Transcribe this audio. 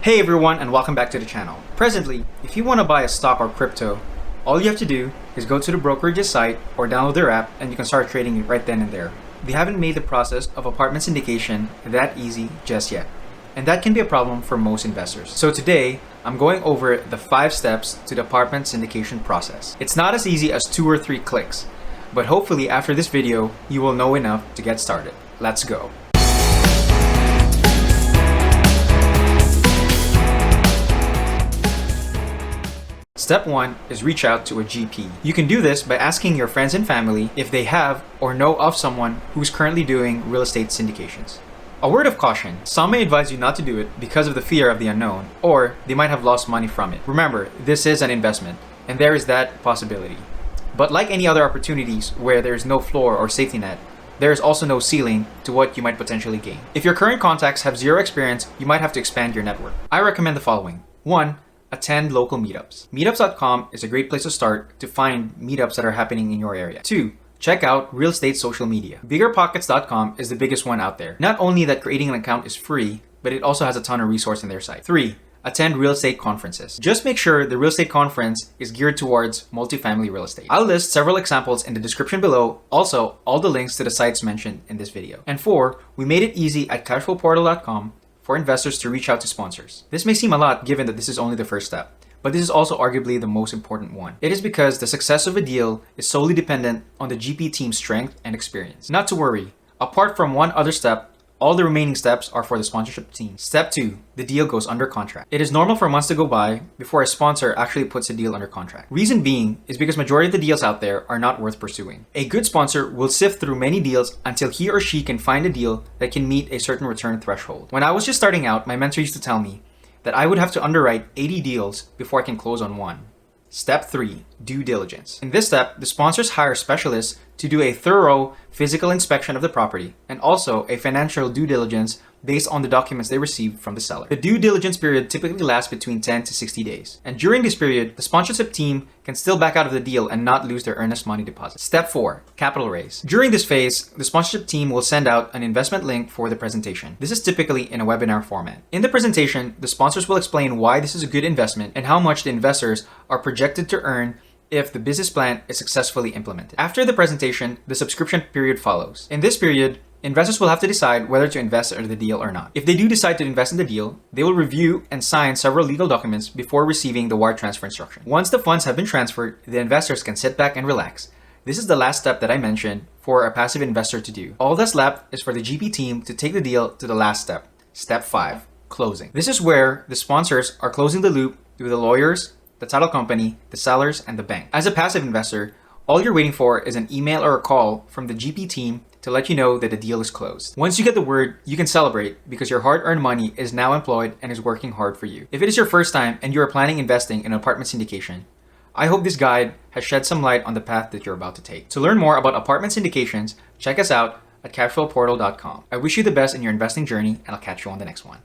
Hey everyone, and welcome back to the channel. Presently, if you want to buy a stock or crypto, all you have to do is go to the brokerage's site or download their app and you can start trading it right then and there. They haven't made the process of apartment syndication that easy just yet. And that can be a problem for most investors. So today, I'm going over the 5 steps to the apartment syndication process. It's not as easy as 2 or 3 clicks, but hopefully after this video, you will know enough to get started. Let's go. Step 1 is reach out to a GP. You can do this by asking your friends and family if they have or know of someone who's currently doing real estate syndications. A word of caution, some may advise you not to do it because of the fear of the unknown, or they might have lost money from it. Remember, this is an investment, and there is that possibility. But like any other opportunities where there is no floor or safety net, there is also no ceiling to what you might potentially gain. If your current contacts have zero experience, you might have to expand your network. I recommend the following. 1. Attend local meetups. Meetups.com is a great place to start to find meetups that are happening in your area. 2. Check out real estate social media. Biggerpockets.com is the biggest one out there. Not only that creating an account is free, but it also has a ton of resources in their site. 3. Attend real estate conferences. Just make sure the real estate conference is geared towards multifamily real estate. I'll list several examples in the description below. Also, all the links to the sites mentioned in this video. And 4. We made it easy at cashflowportal.com for investors to reach out to sponsors. This may seem a lot given that this is only the first step, but this is also arguably the most important one. It is because the success of a deal is solely dependent on the GP team's strength and experience. Not to worry, apart from one other step, all the remaining steps are for the sponsorship team. Step 2, the deal goes under contract. It is normal for months to go by before a sponsor actually puts a deal under contract. Reason being is because majority of the deals out there are not worth pursuing. A good sponsor will sift through many deals until he or she can find a deal that can meet a certain return threshold. When I was just starting out, my mentor used to tell me that I would have to underwrite 80 deals before I can close on one. Step 3, due diligence. In this step, the sponsors hire specialists to do a thorough physical inspection of the property and also a financial due diligence based on the documents they received from the seller. The due diligence period typically lasts between 10 to 60 days. And during this period, the sponsorship team can still back out of the deal and not lose their earnest money deposit. Step 4, capital raise. During this phase, the sponsorship team will send out an investment link for the presentation. This is typically in a webinar format. In the presentation, the sponsors will explain why this is a good investment and how much the investors are projected to earn if the business plan is successfully implemented. After the presentation, the subscription period follows. In this period, investors will have to decide whether to invest in the deal or not. If they do decide to invest in the deal, they will review and sign several legal documents before receiving the wire transfer instruction. Once the funds have been transferred, the investors can sit back and relax. This is the last step that I mentioned for a passive investor to do. All that's left is for the GP team to take the deal to the last step. Step 5, closing. This is where the sponsors are closing the loop with the lawyers, the title company, the sellers, and the bank. As a passive investor, all you're waiting for is an email or a call from the GP team to let you know that the deal is closed. Once you get the word, you can celebrate because your hard-earned money is now employed and is working hard for you. If it is your first time and you are planning investing in an apartment syndication, I hope this guide has shed some light on the path that you're about to take. To learn more about apartment syndications, check us out at cashflowportal.com. I wish you the best in your investing journey, and I'll catch you on the next one.